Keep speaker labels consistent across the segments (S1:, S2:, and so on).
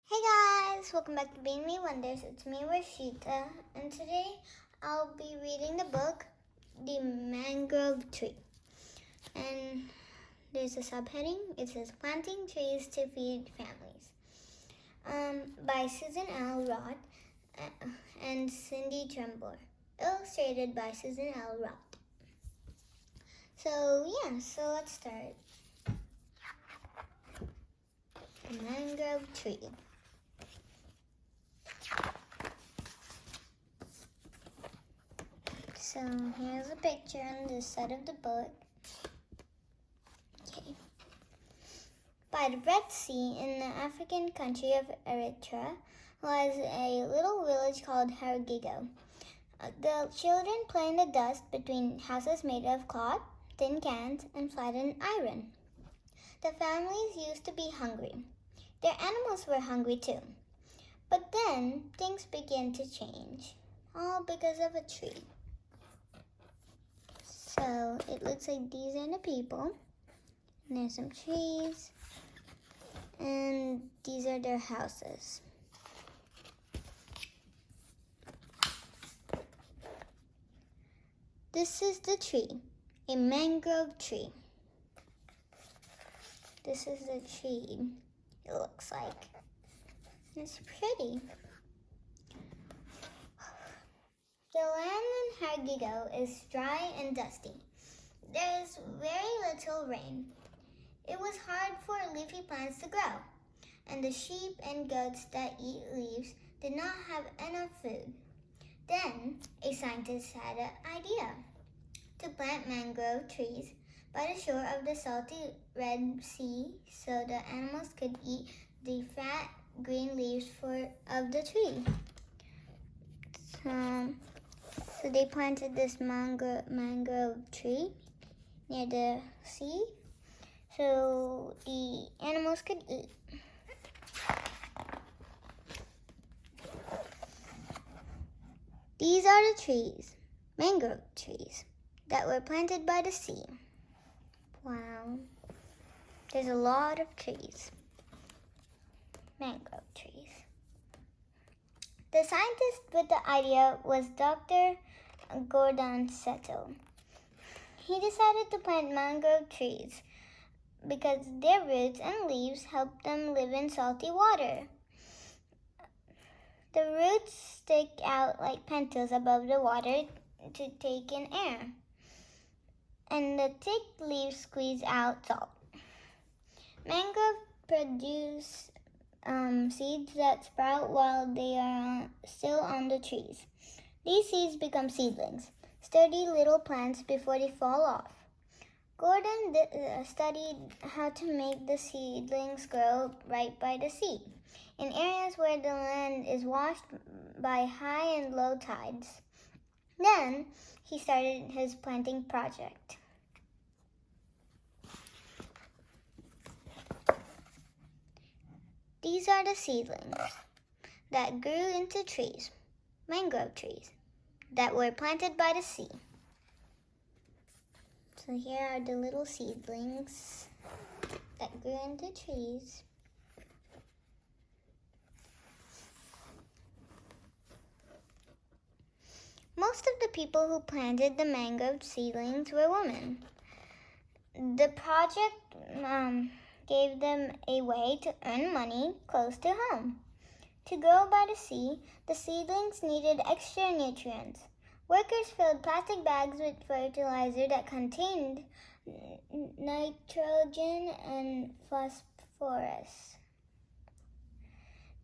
S1: Hey guys, welcome back to Being Me Wonders. It's me, Rashita, and today I'll be reading the book, The Mangrove Tree. And there's a subheading. It says Planting Trees to Feed Families, by Susan L. Roth and Cindy Tremblor. Illustrated by Susan L. Roth. So let's start. The Mangrove Tree. So here's a picture on this side of the book. Okay. By the Red Sea in the African country of Eritrea was a little village called Haragigo. The children play in the dust between houses made of cloth, tin cans, and flattened iron. The families used to be hungry. Their animals were hungry too. But then things began to change, all because of a tree. So it looks like these are the people, and there's some trees, and these are their houses. This is the tree, a mangrove tree. This is the tree, it looks like. It's pretty. The land in Haragigo is dry and dusty. There is very little rain. It was hard for leafy plants to grow, and the sheep and goats that eat leaves did not have enough food. Then a scientist had an idea to plant mangrove trees by the shore of the salty Red Sea so the animals could eat the fat green leaves of the tree. So they planted this mangrove tree near the sea so the animals could eat. These are the trees, mangrove trees, that were planted by the sea. Wow, there's a lot of trees, mangrove trees. The scientist with the idea was Dr. Gordon Settle. He decided to plant mangrove trees because their roots and leaves help them live in salty water. The roots stick out like pentals above the water to take in air, and the thick leaves squeeze out salt. Mangrove produce seeds that sprout while they are still on the trees. These seeds become seedlings, sturdy little plants before they fall off. Gordon studied how to make the seedlings grow right by the sea, in areas where the land is washed by high and low tides. Then he started his planting project. These are the seedlings that grew into trees, mangrove trees, that were planted by the sea. So here are the little seedlings that grew into trees. Most of the people who planted the mangrove seedlings were women. The project gave them a way to earn money close to home. To grow by the sea, the seedlings needed extra nutrients. Workers filled plastic bags with fertilizer that contained nitrogen and phosphorus.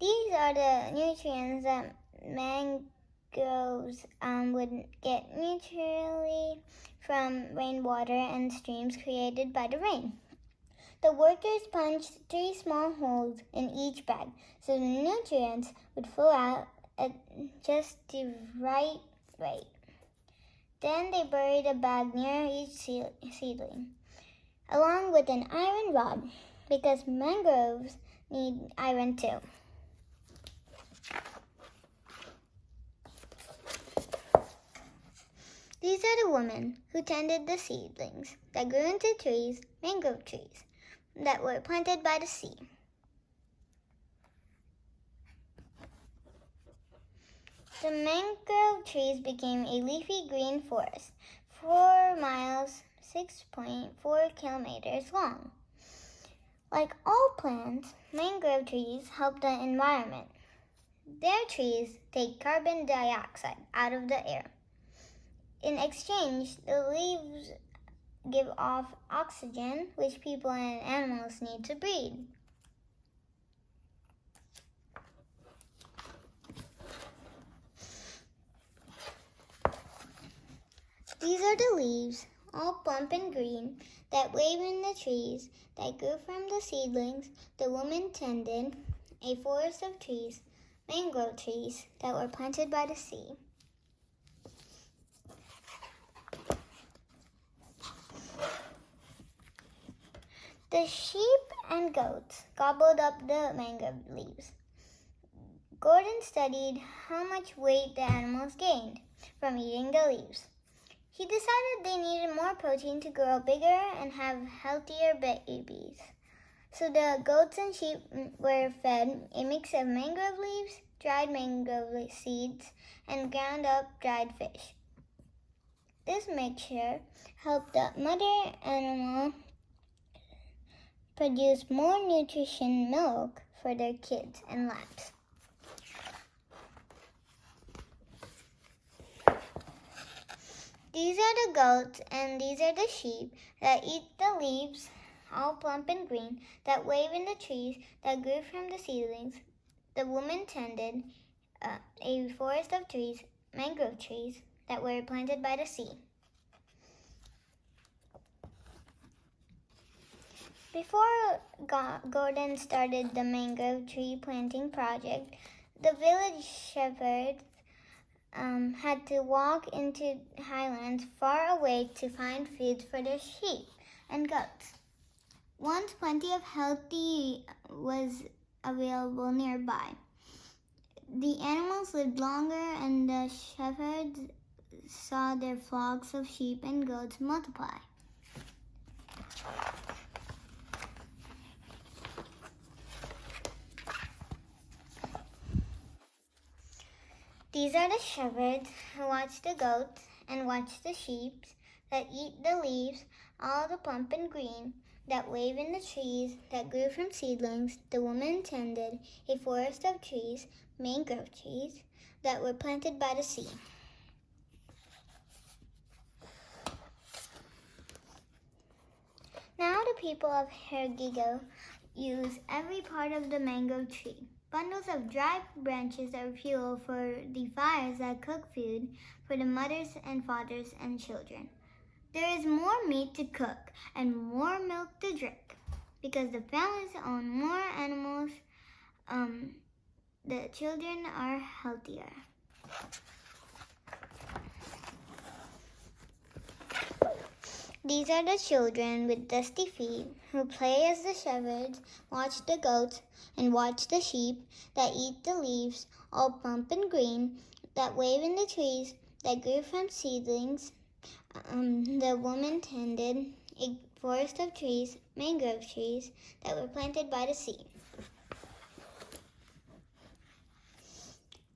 S1: These are the nutrients that mangroves would get naturally from rainwater and streams created by the rain. The workers punched 3 small holes in each bag so the nutrients would flow out at just the right rate. Then they buried a bag near each seedling, along with an iron rod, because mangroves need iron too. These are the women who tended the seedlings that grew into trees, mangrove trees, that were planted by the sea. The mangrove trees became a leafy green forest, 4 miles, 6.4 kilometers long. Like all plants, mangrove trees help the environment. Their trees take carbon dioxide out of the air. In exchange, the leaves give off oxygen, which people and animals need to breathe. These are the leaves, all plump and green, that wave in the trees that grew from the seedlings the woman tended, a forest of trees, mangrove trees that were planted by the sea. The sheep and goats gobbled up the mangrove leaves. Gordon studied how much weight the animals gained from eating the leaves. He decided they needed more protein to grow bigger and have healthier babies. So the goats and sheep were fed a mix of mangrove leaves, dried mangrove seeds, and ground up dried fish. This mixture helped the mother animal produce more nutrition milk for their kids and lambs. These are the goats and these are the sheep that eat the leaves, all plump and green, that wave in the trees that grew from the seedlings. The woman tended a forest of trees, mangrove trees, that were planted by the sea. Before Gordon started the mangrove tree planting project, the village shepherds had to walk into highlands far away to find food for their sheep and goats. Once plenty of healthy was available nearby, the animals lived longer and the shepherds saw their flocks of sheep and goats multiply. These are the shepherds who watch the goats and watch the sheep that eat the leaves, all the plump and green, that wave in the trees that grew from seedlings. The woman tended a forest of trees, mangrove trees, that were planted by the sea. Now the people of Hergigo use every part of the mangrove tree. Bundles of dry branches are fuel for the fires that cook food for the mothers and fathers and children. There is more meat to cook and more milk to drink. Because the families own more animals, the children are healthier. These are the children with dusty feet who play as the shepherds watch the goats and watch the sheep that eat the leaves, all plump and green, that wave in the trees that grew from seedlings. The woman tended a forest of trees, mangrove trees, that were planted by the sea.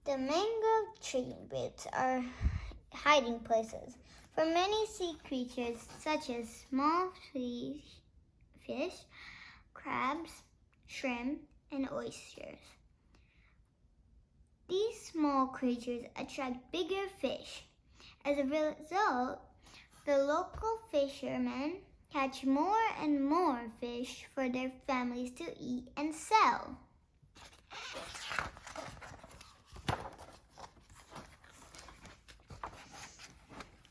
S1: The mangrove tree roots are hiding places for many sea creatures such as small fish, crabs, shrimp, and oysters. These small creatures attract bigger fish. As a result, the local fishermen catch more and more fish for their families to eat and sell.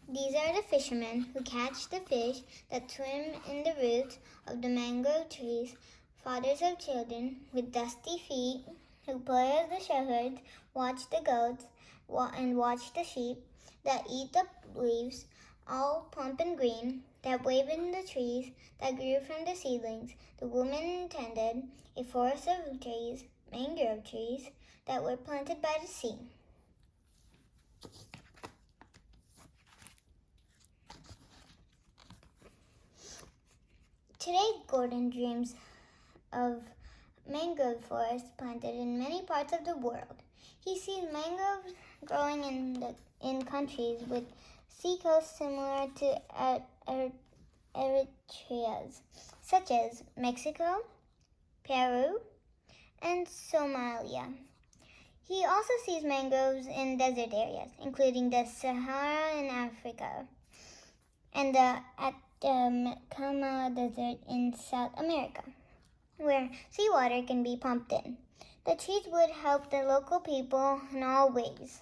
S1: These are the fishermen who catch the fish that swim in the roots of the mangrove trees, fathers of children with dusty feet, who play as the shepherds, watch the goats, and watch the sheep that eat the leaves, all plump and green, that wave in the trees that grew from the seedlings. The woman tended a forest of trees, mangrove trees, that were planted by the sea. Today, Gordon dreams of mangrove forests planted in many parts of the world. He sees mangroves growing in countries with sea coasts similar to Eritrea's, such as Mexico, Peru, and Somalia. He also sees mangroves in desert areas, including the Sahara in Africa and the Atacama Desert in South America, where seawater can be pumped in. The trees would help the local people in all ways.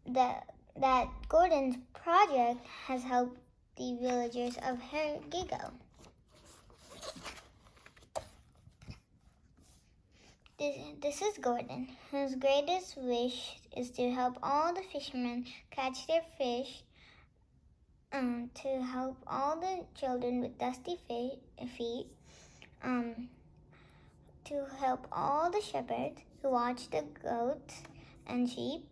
S1: That Gordon's project has helped the villagers of Hergigo. This is Gordon, whose greatest wish is to help all the fishermen catch their fish, to help all the children with dusty feet, to help all the shepherds who watch the goats and sheep,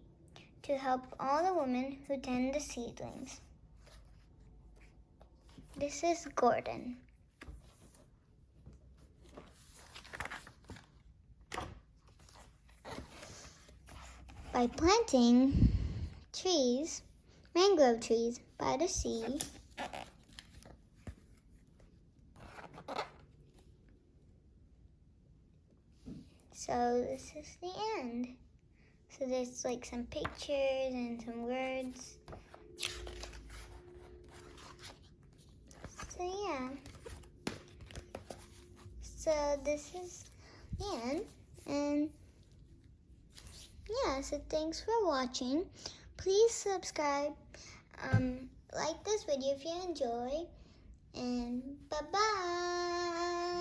S1: to help all the women who tend the seedlings. This is Gordon. By planting trees, mangrove trees, by the sea, so this is the end. So there's like some pictures and some words. So yeah. So this is the end. And yeah, so thanks for watching. Please subscribe. Like this video if you enjoy. And bye-bye.